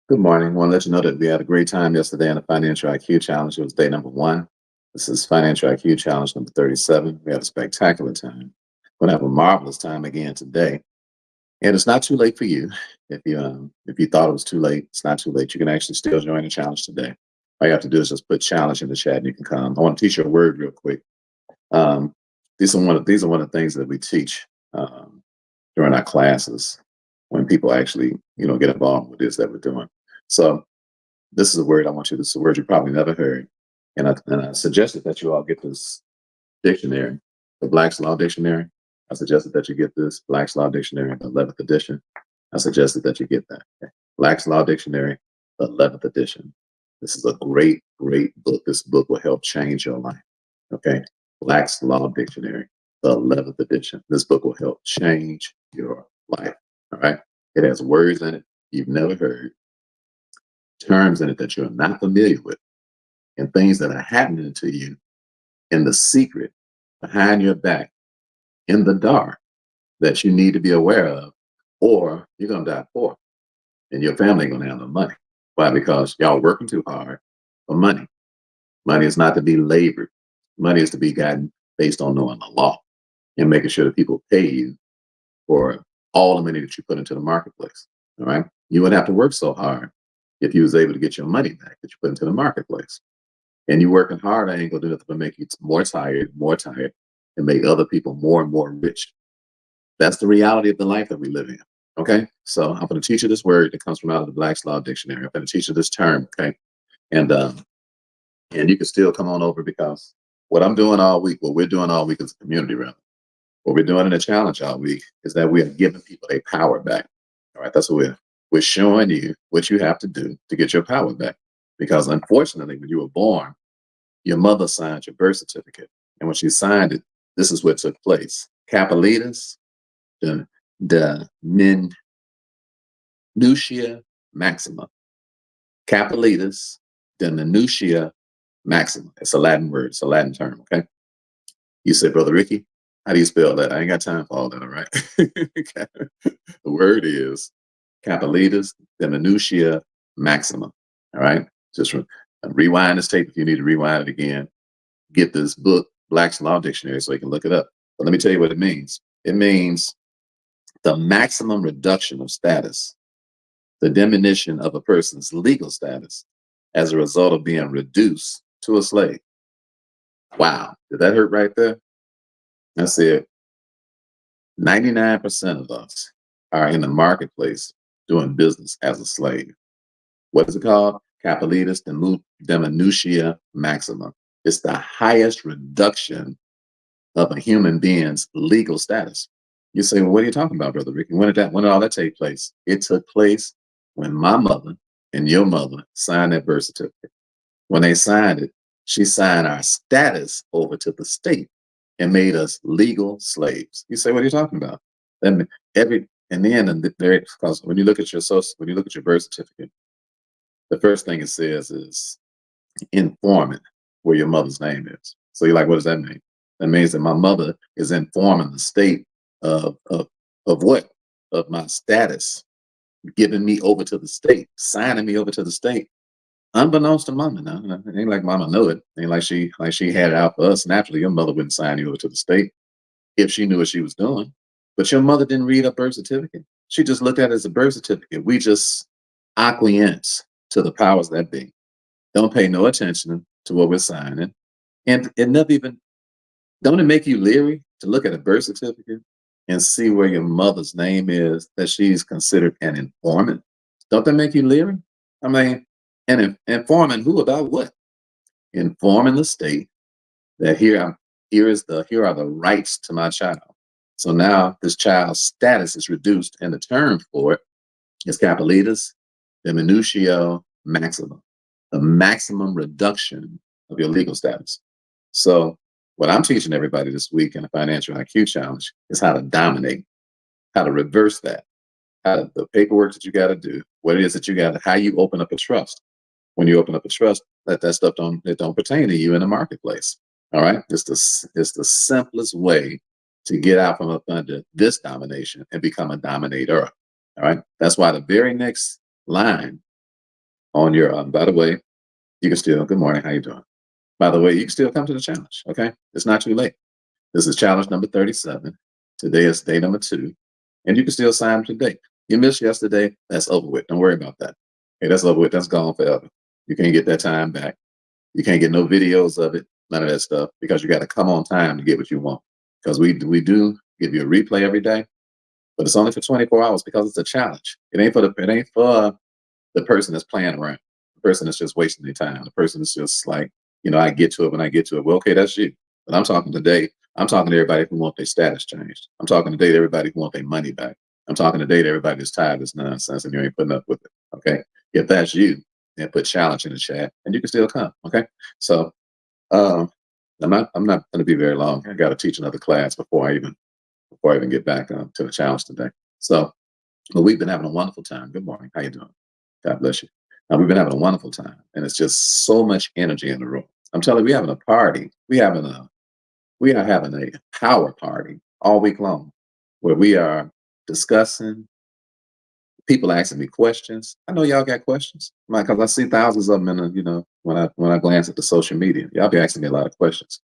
Good morning. I want to let you know that we had a great time yesterday on the Financial IQ Challenge. It was day number 1. This is Financial IQ Challenge number 37. We had a spectacular time. We're going to have a marvelous time again today. And it's not too late for you. If you thought it was too late, it's not too late. You can actually still join the challenge today. All you have to do is just put challenge in the chat and you can come. I want to teach you a word real quick. Um, these are one of the things that we teach during our classes when people actually, get involved with this that we're doing. So this is a word I want you. This is a word you probably never heard, and I suggested that you all get this dictionary, the Black's Law Dictionary. I suggested that you get this Black's Law Dictionary, the 11th edition. I suggested that you get that. Okay. Black's Law Dictionary, the 11th edition. This is a great, great book. This book will help change your life. Okay. Black's Law Dictionary, the 11th edition. This book will help change your life. All right. It has words in it you've never heard, terms in it that you're not familiar with, and things that are happening to you in the secret, behind your back, in the dark, that you need to be aware of, or you're going to die poor and your family ain't going to have no money. Why? Because y'all working too hard for money. Money is not to be labored. Money is to be gotten based on knowing the law and making sure that people pay you for all the money that you put into the marketplace. All right. You wouldn't have to work so hard if you was able to get your money back that you put into the marketplace. And you working hard, I ain't gonna do nothing but make you more tired, and make other people more and more rich. That's the reality of the life that we live in. Okay. So I'm going to teach you this word that comes from out of the Black's Law Dictionary. I'm going to teach you this term. Okay. And and you can still come on over because what we're doing all week as a community rather. What we're doing in the challenge all week is that we are giving people their power back. All right. That's what we're showing you what you have to do to get your power back. Because unfortunately, when you were born, your mother signed your birth certificate. And when she signed it, this is what took place. Capitis, the minutia maxima. Capitis, the minutia maxima. It's a Latin word. It's a Latin term. Okay. You say, Brother Ricky, how do you spell that? I ain't got time for all that. All right. The word is Capitis, the minutia maxima. All right. Just rewind this tape if you need to rewind it again. Get this book, Black's Law Dictionary, so you can look it up. But let me tell you what it means. It means the maximum reduction of status, the diminution of a person's legal status as a result of being reduced to a slave. Wow. Did that hurt right there? I said 99% of us are in the marketplace doing business as a slave. What is it called? Capitis, the diminutia maxima. It's the highest reduction of a human being's legal status. You say, well, what are you talking about, Brother Ricky? When did all that take place? It took place when my mother and your mother signed that birth certificate. When they signed it, she signed our status over to the state and made us legal slaves. You say, what are you talking about? Then because when you look at your birth certificate, the first thing it says is informant where your mother's name is. So you're like, what does that mean? That means that my mother is informing the state of what? Of my status, giving me over to the state, signing me over to the state, unbeknownst to mama. Now, it ain't like mama know it. It ain't like she had it out for us. Naturally, your mother wouldn't sign you over to the state if she knew what she was doing. But your mother didn't read a birth certificate. She just looked at it as a birth certificate. We just acquiesce to the powers that be. Don't pay no attention to what we're signing. And it never even, don't it make you leery to look at a birth certificate and see where your mother's name is, that she's considered an informant? Don't that make you leery? I mean, and informing who about what? Informing the state that here are the rights to my child. So now this child's status is reduced, and the term for it is Capitis, diminutio maxima, the maximum reduction of your legal status. So what I'm teaching everybody this week in the Financial IQ Challenge is how to dominate, how to reverse that, the paperwork that you got to do, what it is that you got to, how you open up a trust. When you open up a trust, that stuff don't pertain to you in the marketplace. All right, it's the simplest way to get out from up under this domination and become a dominator. All right, that's why the very next line on your, by the way, you can still, good morning, how you doing? By the way, you can still come to the challenge, okay? It's not too late. This is challenge number 37. Today is day number 2, and you can still sign up today. You missed yesterday, that's over with. Don't worry about that. Okay, that's over with. That's gone forever. You can't get that time back. You can't get no videos of it, none of that stuff, because you got to come on time to get what you want. Because we do give you a replay every day, but it's only for 24 hours because it's a challenge. It ain't for the person that's playing around. The person that's just wasting their time. The person that's just like, I get to it when I get to it. Well, okay, that's you. But I'm talking today. I'm talking to everybody who want their status changed. I'm talking today to everybody who want their money back. I'm talking today to everybody that's tired of this nonsense and you ain't putting up with it. Okay. If that's you, then put challenge in the chat and you can still come. Okay. So I'm not going to be very long. I got to teach another class before I even get back to the challenge today. So, but we've been having a wonderful time. Good morning. How you doing? God bless you. We've been having a wonderful time, and it's just so much energy in the room. I'm telling you, we're having a party. We are having a power party all week long, where we are discussing. People asking me questions. I know y'all got questions, like, because I see thousands of them in when I glance at the social media. Y'all be asking me a lot of questions,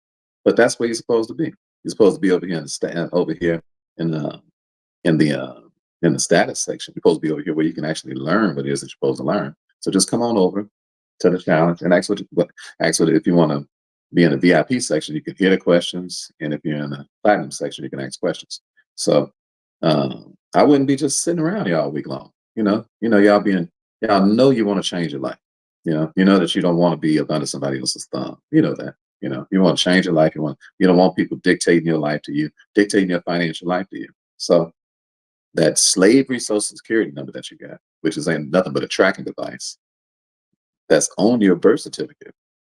but that's where you're supposed to be. You're supposed to be over here over here in the in the uh, in the status section. You're supposed to be over here where you can actually learn what it is that you're supposed to learn. So just come on over to the challenge and actually, if you want to be in the VIP section, you can hear the questions, and if you're in the platinum section, you can ask questions. So I wouldn't be just sitting around here all week long. Y'all know you want to change your life. You know that you don't want to be up under somebody else's thumb. You know that. You want to change your life. You don't want people dictating your life to you, dictating your financial life to you. So that slavery social security number that you got, which is ain't nothing but a tracking device that's on your birth certificate.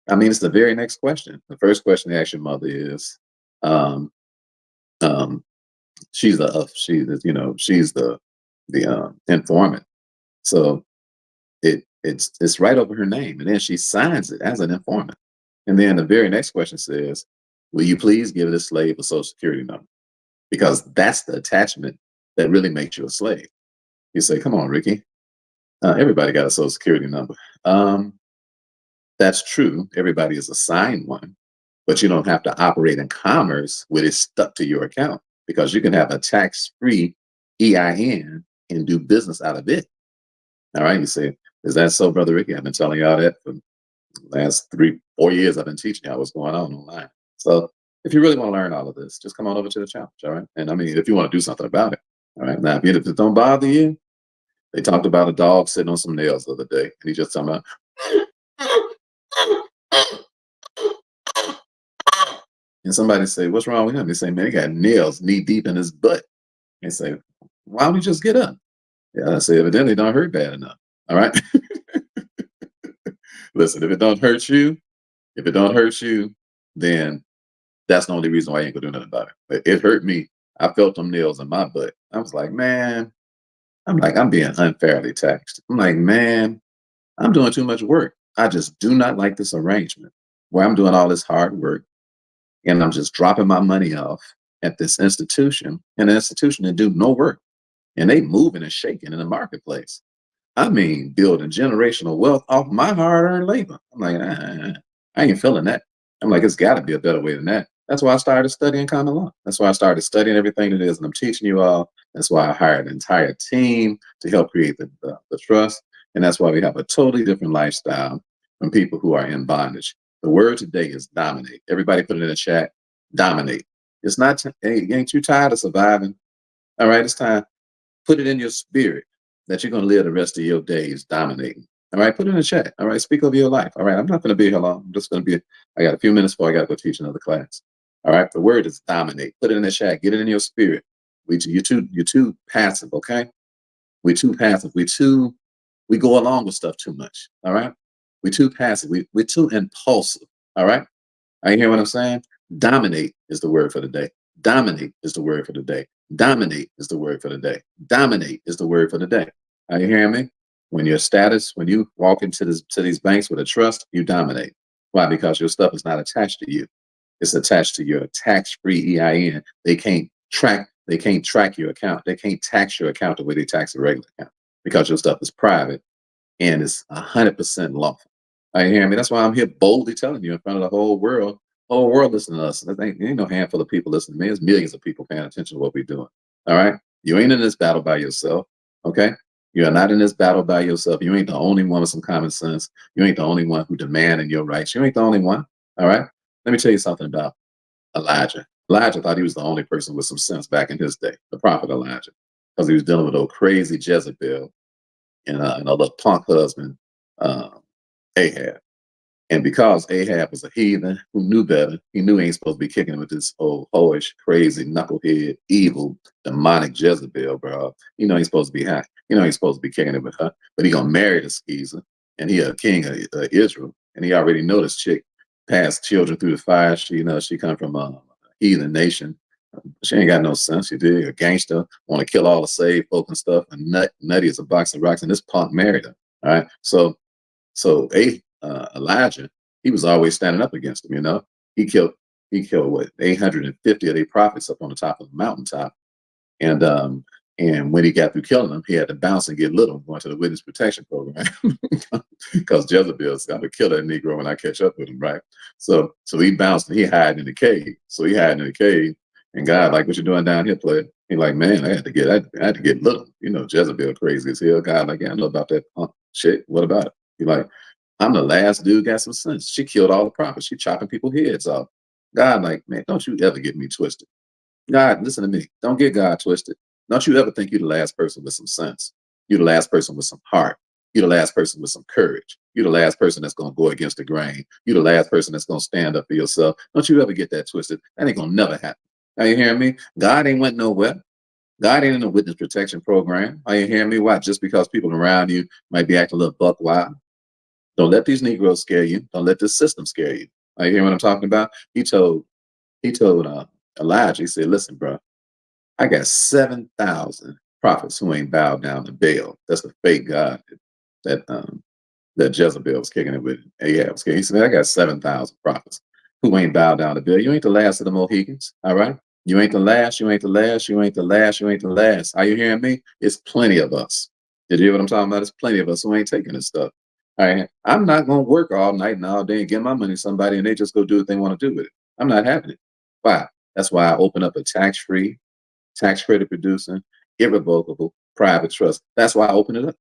I mean, it's the very next question. The first question they ask your mother is, um, um, she's the informant. So it's right over her name, and then she signs it as an informant. And then the very next question says, "Will you please give this slave a social security number?" Because that's the attachment that really makes you a slave. You say, "Come on, Ricky. Everybody got a social security number." Um, that's true. Everybody is assigned one, but you don't have to operate in commerce with it stuck to your account because you can have a tax-free EIN and do business out of it. All right. You say, "Is that so, Brother Ricky?" I've been telling y'all that for the last 3-4 years. I've been teaching y'all what's going on online. So if you really want to learn all of this, just come on over to the challenge. All right. And I mean, if you want to do something about it. All right. Now, if it don't bother you, they talked about a dog sitting on some nails the other day, and he just talking about, and somebody say, "What's wrong with him?" They say, "Man, he got nails knee deep in his butt." They say, "Why don't he just get up?" Yeah, I say, evidently it don't hurt bad enough. All right. Listen, if it don't hurt you, then that's the only reason why I ain't gonna do nothing about it. But it hurt me. I felt them nails in my butt. I was like, man, I'm being unfairly taxed. I'm like, man, I'm doing too much work. I just do not like this arrangement where I'm doing all this hard work and I'm just dropping my money off at this institution, and the institution that do no work, and they moving and shaking in the marketplace. I mean, building generational wealth off my hard-earned labor. I'm like, I ain't feeling that. I'm like, it's got to be a better way than that. That's why I started studying common law. That's why I started studying everything it is, and I'm teaching you all. That's why I hired an entire team to help create the trust, and that's why we have a totally different lifestyle from people who are in bondage. The word today is dominate. Everybody put it in the chat. Dominate. It's not. Hey, ain't you tired of surviving? All right, it's time. Put it in your spirit that you're going to live the rest of your days dominating. All right, put it in the chat. All right, speak over your life. All right, I'm not going to be here long. I'm just going to be, I got a few minutes before I got to go teach another class. All right, the word is dominate. Put it in the chat. Get it in your spirit. You're too passive, okay? We're too passive. We go along with stuff too much. All right, we're too passive. We're too impulsive. All right, are you hear what I'm saying? Dominate is the word for the day. Dominate is the word for the day. Dominate is the word for the day. Dominate is the word for the day. Are you hearing me? When you walk into these banks with a trust, you dominate. Why? Because your stuff is not attached to you. It's attached to your tax-free EIN. They can't track your account. They can't tax your account the way they tax a regular account because your stuff is private and it's 100% lawful. Are you hearing me? That's why I'm here boldly telling you in front of the whole world. Whole world listening to us. I think ain't no handful of people listening to me. There's millions of people paying attention to what we're doing. All right. You ain't in this battle by yourself. Okay. You are not in this battle by yourself. You ain't the only one with some common sense. You ain't the only one who demanding your rights. You ain't the only one. All right. Let me tell you something about Elijah. Elijah thought he was the only person with some sense back in his day, the prophet Elijah, because he was dealing with old crazy Jezebel and a little punk husband, uh, Ahab. And because Ahab was a heathen who knew better, he knew he ain't supposed to be kicking with this old hoish, crazy, knucklehead, evil, demonic Jezebel, bro. You know he's supposed to be high. You know he's supposed to be kicking it with her, but he gonna marry the skeezer, and he a king of Israel, and he already know this chick passed children through the fire. She, you know, she come from a heathen nation. She ain't got no sense. She did a gangster, want to kill all the saved folk and stuff, and nutty as a box of rocks. And this punk married her. All right, Elijah, he was always standing up against him. You know, he killed what 850 of their prophets up on the top of the mountaintop, and when he got through killing them, he had to bounce and get little, going to the witness protection program because Jezebel's got to kill that Negro when I catch up with him, right? So he bounced and he hid in the cave. So he hid in the cave, and God, like, what you doing down here, player? He like, man, I had to get little. You know, Jezebel crazy as hell. God, like, yeah, I know about that shit. What about it? He like, I'm the last dude got some sense. She killed all the prophets. She chopping people's heads off. God, like, man, don't you ever get me twisted. God, listen to me. Don't get God twisted. Don't you ever think you're the last person with some sense. You're the last person with some heart. You're the last person with some courage. You're the last person that's going to go against the grain. You're the last person that's going to stand up for yourself. Don't you ever get that twisted. That ain't going to never happen. Are you hearing me? God ain't went nowhere. God ain't in a witness protection program. Are you hearing me? Why? Just because people around you might be acting a little buck wild. Don't let these Negroes scare you. Don't let this system scare you. Are you hearing what I'm talking about? He told Elijah, he said, listen, bro, I got 7,000 prophets who ain't bowed down to Baal. That's the fake God that Jezebel was kicking it with. Ahab was kicking. He said, I got 7,000 prophets who ain't bowed down to Baal. You ain't the last of the Mohicans, all right? You ain't the last, you ain't the last, you ain't the last, you ain't the last. Are you hearing me? It's plenty of us. Did you hear what I'm talking about? It's plenty of us who ain't taking this stuff. All right. I'm not going to work all night and all day and give my money to somebody and they just go do what they want to do with it. I'm not having it. Why? That's why I open up a tax-free, tax credit producing, irrevocable private trust. That's why I open it up.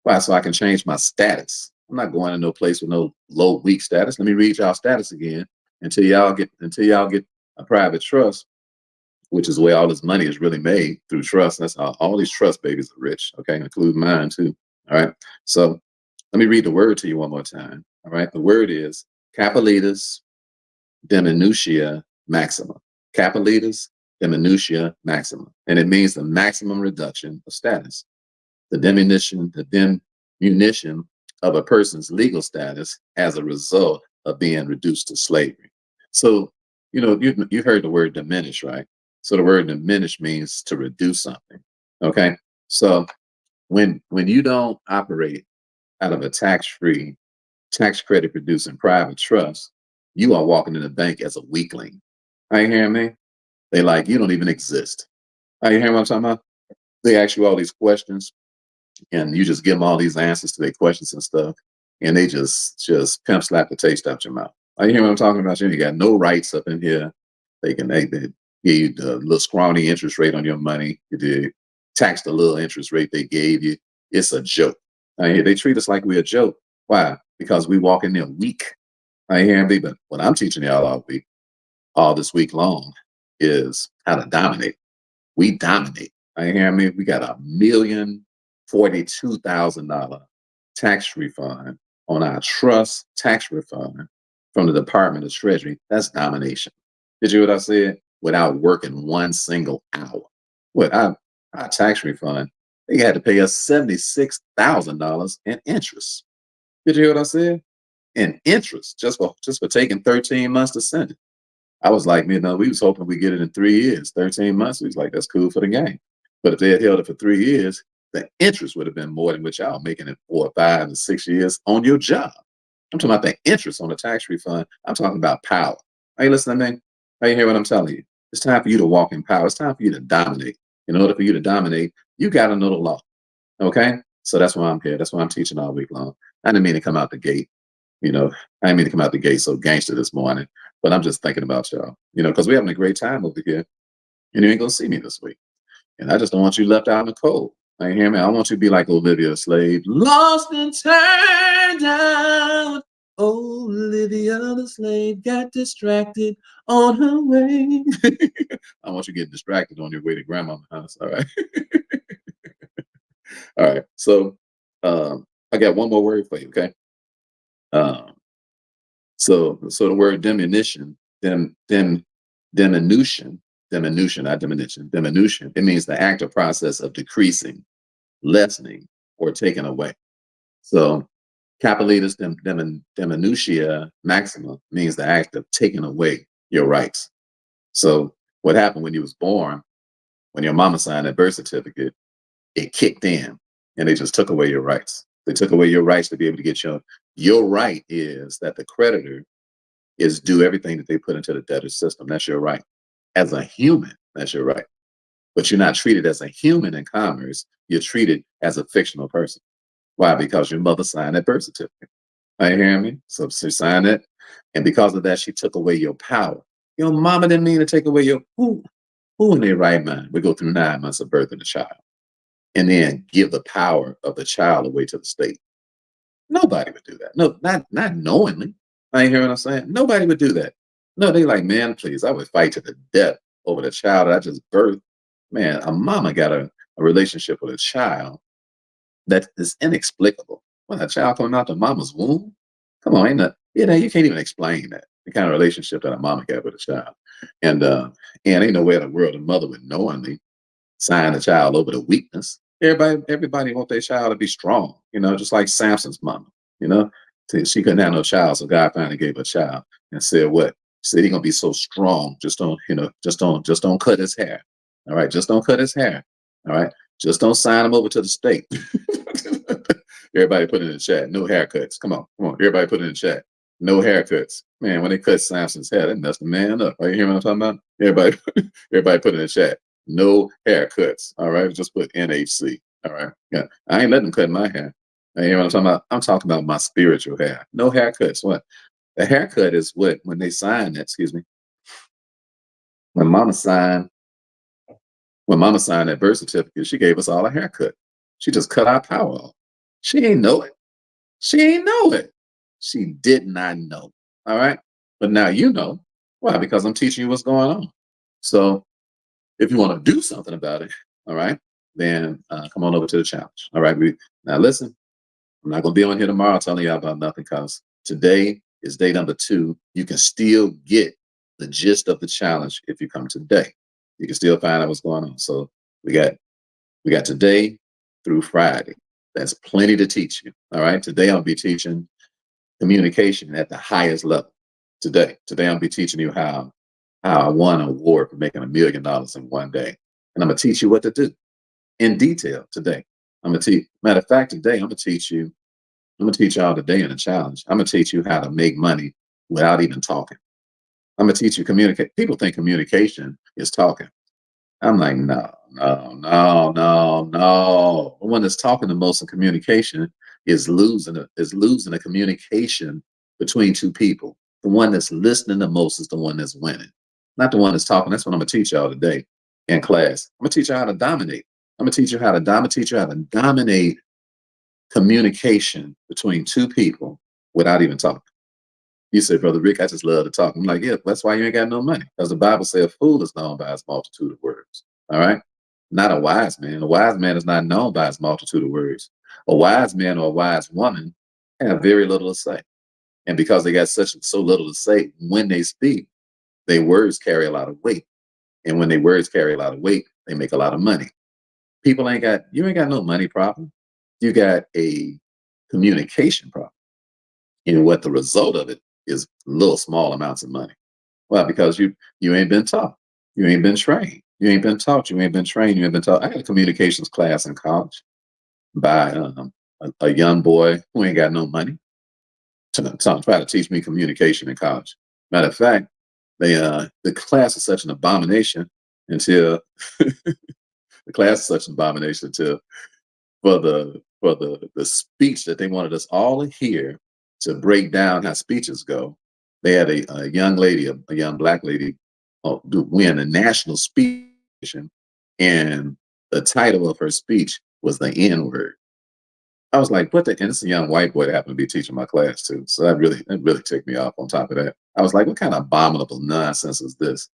Why? So I can change my status. I'm not going to no place with no low, weak status. Let me read y'all status again until y'all get a private trust, which is where all this money is really made through trust. That's how all these trust babies are rich. Okay, include mine too. All right. So let me read the word to you one more time. All right. The word is Capitis diminutia maxima. Capitis diminutia maxima. And it means the maximum reduction of status. The diminution of a person's legal status as a result of being reduced to slavery. So, you know, you heard the word diminish, right? So the word diminish means to reduce something. Okay. So when you don't operate out of a tax-free, tax credit producing private trust, you are walking in the bank as a weakling. Are you hearing me? They like, you don't even exist. Are you hearing what I'm talking about? They ask you all these questions and you just give them all these answers to their questions and stuff. And they just pimp slap the taste out your mouth. Are you hearing what I'm talking about? You got no rights up in here. They give you the little scrawny interest rate on your money. You did tax the little interest rate they gave you. It's a joke. They treat us like we're a joke. Why? Because we walk in there weak. I hear me, but what I'm teaching y'all all this week long, is how to dominate. We dominate. I hear me. We got $1,042,000 tax refund on our trust tax refund from the Department of Treasury. That's domination. Did you hear what I said? Without working one single hour. What our tax refund, they had to pay us $76,000 in interest. Did you hear what I said? In interest, just for taking 13 months to send it. I was like, we was hoping we get it in 3 years. 13 months, we was like, that's cool for the game. But if they had held it for 3 years, the interest would have been more than what y'all making in 4 or 5 and 6 years on your job. I'm talking about the interest on the tax refund. I'm talking about power. Are you listening to me? Are you hear what I'm telling you? It's time for you to walk in power. It's time for you to dominate. In order for you to dominate, you got to know the law. Okay? So that's why I'm here. That's why I'm teaching all week long. I didn't mean to come out the gate, you know, I didn't mean to come out the gate so gangster this morning, but I'm just thinking about y'all, because we're having a great time over here and you ain't gonna see me this week. And I just don't want you left out in the cold. You hear me? I want you to be like Olivia Slade, lost and turned out. Olivia the slave got distracted on her way. I want you to get distracted on your way to grandma's house. All right. All right. So I got one more word for you. Okay. Um, so the word diminution, diminution, not diminution, diminution. It means the act or process of decreasing, lessening, or taking away. So Capitis diminutia maxima means the act of taking away your rights. So what happened when you was born, when your mama signed that birth certificate, it kicked in and they just took away your rights. They took away your rights to be able to get your right is that the creditor is do everything that they put into the debtor system. That's your right. As a human, that's your right. But you're not treated as a human in commerce. You're treated as a fictional person. Why? Because your mother signed that birth certificate. Are you hearing me? So she signed it. And because of that, she took away your power. Your mama didn't mean to take away your who in their right mind would go through 9 months of birth of the child and then give the power of the child away to the state. Nobody would do that. No, not knowingly. I ain't hearing what I'm saying. Nobody would do that. No, they like, man, please, I would fight to the death over the child I just birthed. Man, a mama got a relationship with a child that is inexplicable. When a child coming out the mama's womb, come on, ain't that, you can't even explain that. The kind of relationship that a mama got with a child. And ain't no way in the world a mother would knowingly sign the child over to weakness. Everybody want their child to be strong, just like Samson's mama, you know. She couldn't have no child, so God finally gave her a child and said what? She said, he's gonna be so strong, just don't cut his hair. All right, just don't cut his hair. All right, just don't sign him over to the state. Everybody put it in the chat. No haircuts. Come on. Everybody put it in the chat. No haircuts. Man, when they cut Samson's hair, that messed the man up. Are you hearing what I'm talking about? Everybody put it in the chat. No haircuts. All right. Just put NHC. All right. Yeah. I ain't letting them cut my hair. You hear what I'm talking about? I'm talking about my spiritual hair. No haircuts. What? A haircut is what? When they sign that, excuse me. When mama signed that birth certificate, she gave us all a haircut. She just cut our power off. She ain't know it. She ain't know it. She did not know. All right. But now you know. Why? Because I'm teaching you what's going on. So if you want to do something about it, all right, then come on over to the challenge. All right. Now listen, I'm not going to be on here tomorrow telling you about nothing because today is day number 2. You can still get the gist of the challenge if you come today. You can still find out what's going on. So we got today through Friday. That's plenty to teach you. All right. Today I'll be teaching communication at the highest level. Today I'll be teaching you how I won an award for making $1 million in one day. And I'm gonna teach you what to do in detail today. Matter of fact, today I'm gonna teach y'all today in the challenge. I'm gonna teach you how to make money without even talking. I'm gonna teach you communicate. People think communication is talking. I'm like, no. The one that's talking the most in communication is losing a communication between two people. The one that's listening the most is the one that's winning, not the one that's talking. That's what I'm gonna teach y'all today in class. I'm gonna teach you how to dominate. I'm gonna teach you how to dominate communication between two people without even talking. You say, Brother Rick, I just love to talk. I'm like, yeah, that's why you ain't got no money. Because the Bible says a fool is known by his multitude of words. All right? Not a wise man. A wise man is not known by his multitude of words. A wise man or a wise woman have very little to say. And because they got so little to say, when they speak, their words carry a lot of weight. And when their words carry a lot of weight, they make a lot of money. You ain't got no money problem. You got a communication problem. And what the result of it is little small amounts of money. Well, because you ain't been taught. You ain't been trained. You ain't been taught. You ain't been trained. You ain't been taught. I had a communications class in college by a young boy who ain't got no money to try to teach me communication in college. Matter of fact, the class is such an abomination until the class is such an abomination until for for the speech that they wanted us all to hear to break down how speeches go. They had a young lady, a young black lady, win a national speech, and the title of her speech was the N word. I was like, what the? And it's a young white boy that happened to be teaching my class too. So that really ticked me off on top of that. I was like, what kind of abominable nonsense is this?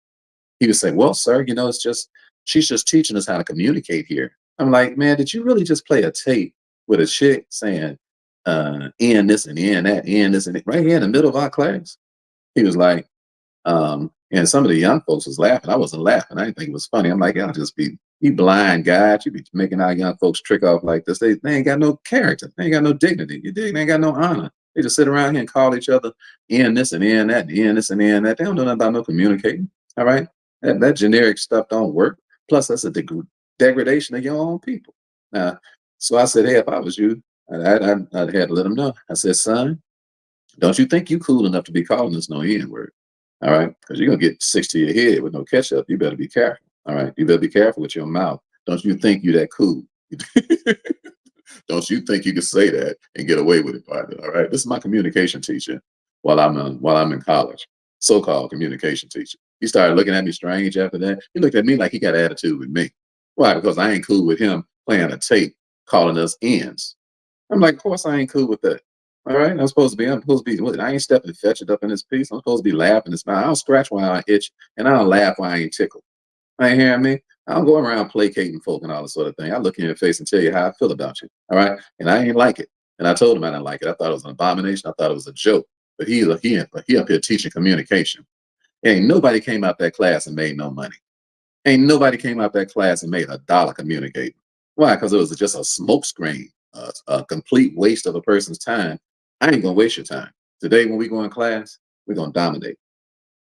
He would say, well, sir, it's just, she's just teaching us how to communicate here. I'm like, man, did you really just play a tape with a chick saying, in this and in that, in this and right here in the middle of our class? He was like, and some of the young folks was laughing. I wasn't laughing. I didn't think it was funny. I'm like, y'all just be, you blind guys. You be making our young folks trick off like this. They ain't got no character. They ain't got no dignity. You dig? They ain't got no honor. They just sit around here and call each other in this and in that, in this and in that. They don't know nothing about no communicating. All right. That generic stuff don't work. Plus, that's a degradation of your own people. So I said, hey, if I was you, I'd had to let them know. I said, son, don't you think you cool enough to be calling us no N word? All right, because you're gonna get 6 to your head with no ketchup. You better be careful. All right, you better be careful with your mouth. Don't you think you that cool? Don't you think you can say that and get away with it, partner? All right, this is my communication teacher while I'm in college, so-called communication teacher. He started looking at me strange after that. He looked at me like he got attitude with me. Why? Because I ain't cool with him playing a tape calling us ends. I'm like, of course I ain't cool with that. All right, I'm supposed to be. I ain't stepping fetch it up in this piece. I'm supposed to be laughing and smiling. I don't scratch while I itch, and I don't laugh while I ain't tickled. I ain't hearing me. I don't go around placating folk and all this sort of thing. I look in your face and tell you how I feel about you. All right, and I ain't like it. And I told him I didn't like it. I thought it was an abomination. I thought it was a joke. But he up here teaching communication. Ain't nobody came out that class and made no money. Ain't nobody came out that class and made $1 communicating. Why? Because it was just a smokescreen, a complete waste of a person's time. I ain't gonna waste your time. Today, when we go in class, we're gonna dominate.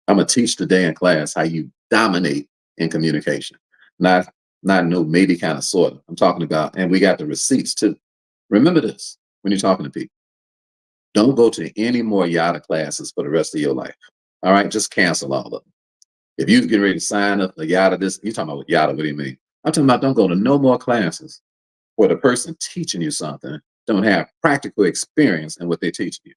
I'm gonna teach today in class how you dominate in communication. Not no maybe kind of sort of. I'm talking about, and we got the receipts too. Remember this when you're talking to people. Don't go to any more yada classes for the rest of your life. All right, just cancel all of them. If you get ready to sign up for yada this, you talking about yada, what do you mean? I'm talking about don't go to no more classes where the person teaching you something don't have practical experience in what they're teaching you.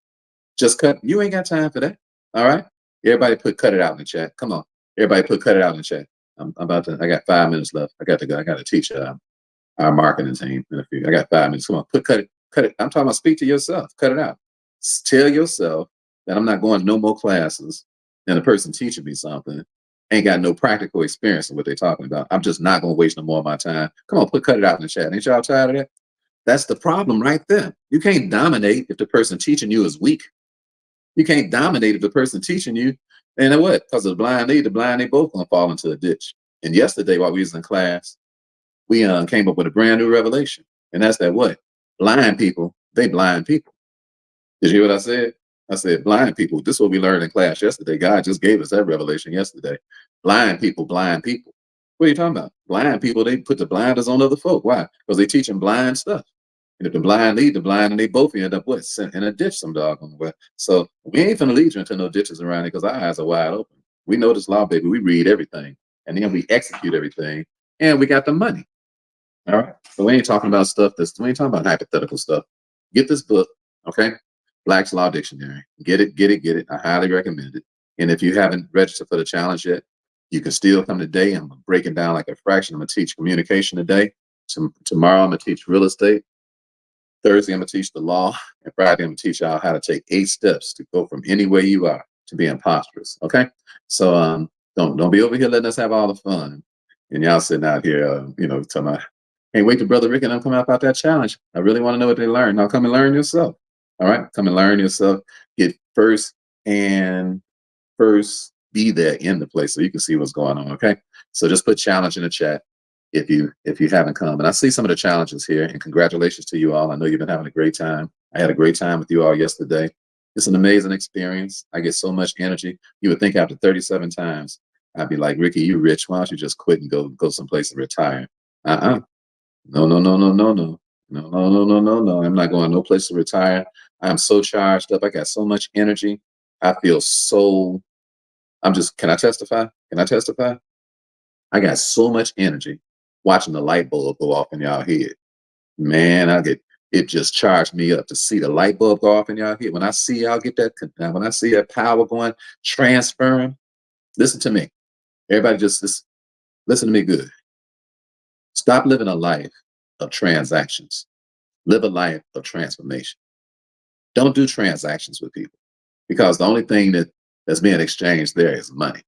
Just cut. You ain't got time for that. All right. Everybody put cut it out in the chat. Come on. Everybody put cut it out in the chat. I'm about to. I got 5 minutes left. I got to go. I got to teach our marketing team in a few. I got 5 minutes. Come on. Cut it. Cut it. I'm talking about speak to yourself. Cut it out. Tell yourself that I'm not going to no more classes and the person teaching me something ain't got no practical experience in what they're talking about. I'm just not going to waste no more of my time. Come on, cut it out in the chat. Ain't y'all tired of that? That's the problem right there. You can't dominate if the person teaching you is weak. You can't dominate if the person teaching you, and then what? Because of the blind, they both gonna fall into a ditch. And yesterday, while we was in class, we came up with a brand new revelation, and that's that what? Blind people, they blind people. Did you hear what I said? I said blind people. This is what we learned in class yesterday. God just gave us that revelation yesterday. Blind people, blind people. What are you talking about? Blind people, they put the blinders on other folk. Why? Because they teaching blind stuff. And if the blind lead the blind, and they both end up what? In a ditch some doggone way. So we ain't finna lead you into no ditches around here because our eyes are wide open. We know this law, baby. We read everything. And then we execute everything. And we got the money. All right. So we ain't talking about we ain't talking about hypothetical stuff. Get this book, okay? Black's Law Dictionary. Get it, get it, get it. I highly recommend it. And if you haven't registered for the challenge yet, you can still come today. I'm gonna break it down like a fraction. I'm gonna teach communication today. Tomorrow I'm gonna teach real estate. Thursday, I'm gonna teach the law, and Friday, I'm gonna teach y'all how to take 8 steps to go from anywhere you are to being prosperous. Okay, so don't be over here letting us have all the fun, and y'all sitting out here, talking about, can't wait till Brother Rick and them come out about that challenge. I really want to know what they learned. Now come and learn yourself. All right, come and learn yourself. Get first be there in the place so you can see what's going on. Okay, so just put challenge in the chat if you haven't come. And I see some of the challenges here, and congratulations to you all. I know you've been having a great time. I had a great time with you all yesterday. It's an amazing experience. I get so much energy. You would think after 37 times, I'd be like, Ricky, you rich. Why don't you just quit and go someplace and retire? No, no, no, no, no, no. No, no, no, no, no, no. I'm not going no place to retire. I'm so charged up. I got so much energy. I feel so, can I testify? Can I testify? I got so much energy watching the light bulb go off in y'all head. Man, it just charged me up to see the light bulb go off in y'all here. When I see y'all get that, when I see that power going, transferring, listen to me. Everybody just listen to me good. Stop living a life of transactions. Live a life of transformation. Don't do transactions with people because the only thing that's being exchanged there is money.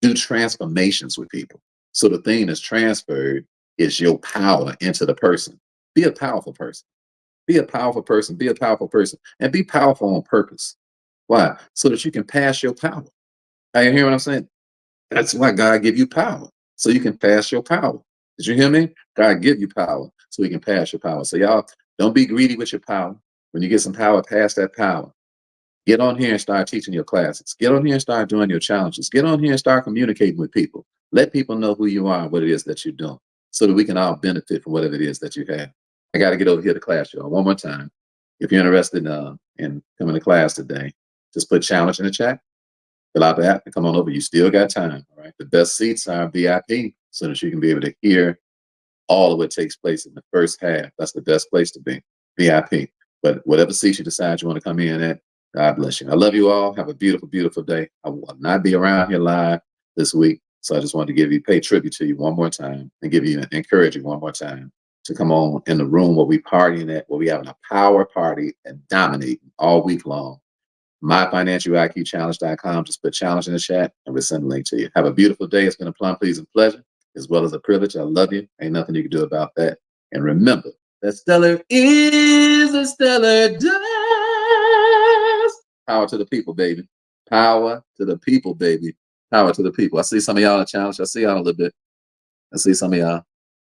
Do transformations with people. So the thing that's transferred is your power into the person. Be a powerful person. Be a powerful person. Be a powerful person. And be powerful on purpose. Why? So that you can pass your power. Are you hearing what I'm saying? That's why God give you power. So you can pass your power. Did you hear me? God give you power so he can pass your power. So y'all don't be greedy with your power. When you get some power, pass that power. Get on here and start teaching your classes. Get on here and start doing your challenges. Get on here and start communicating with people. Let people know who you are and what it is that you're doing so that we can all benefit from whatever it is that you have. I got to get over here to class, y'all. One more time. If you're interested in coming to class today, just put challenge in the chat. Fill out the app and come on over. You still got time. All right. The best seats are VIP so that you can be able to hear all of what takes place in the first half. That's the best place to be, VIP. But whatever seat you decide you want to come in at, God bless you. I love you all. Have a beautiful, beautiful day. I will not be around here live this week. So I just wanted to pay tribute to you one more time and encourage you one more time to come on in the room where we partying at, where we having a power party and dominating all week long. MyFinancialIQChallenge.com. Just put challenge in the chat and we'll send a link to you. Have a beautiful day. It's been a plum, pleasing pleasure, as well as a privilege. I love you. Ain't nothing you can do about that. And remember that stellar is a stellar dust. Power to the people, baby. Power to the people, baby. Power to the people. I see some of y'all in the challenge. I see y'all in a little bit. I see some of y'all.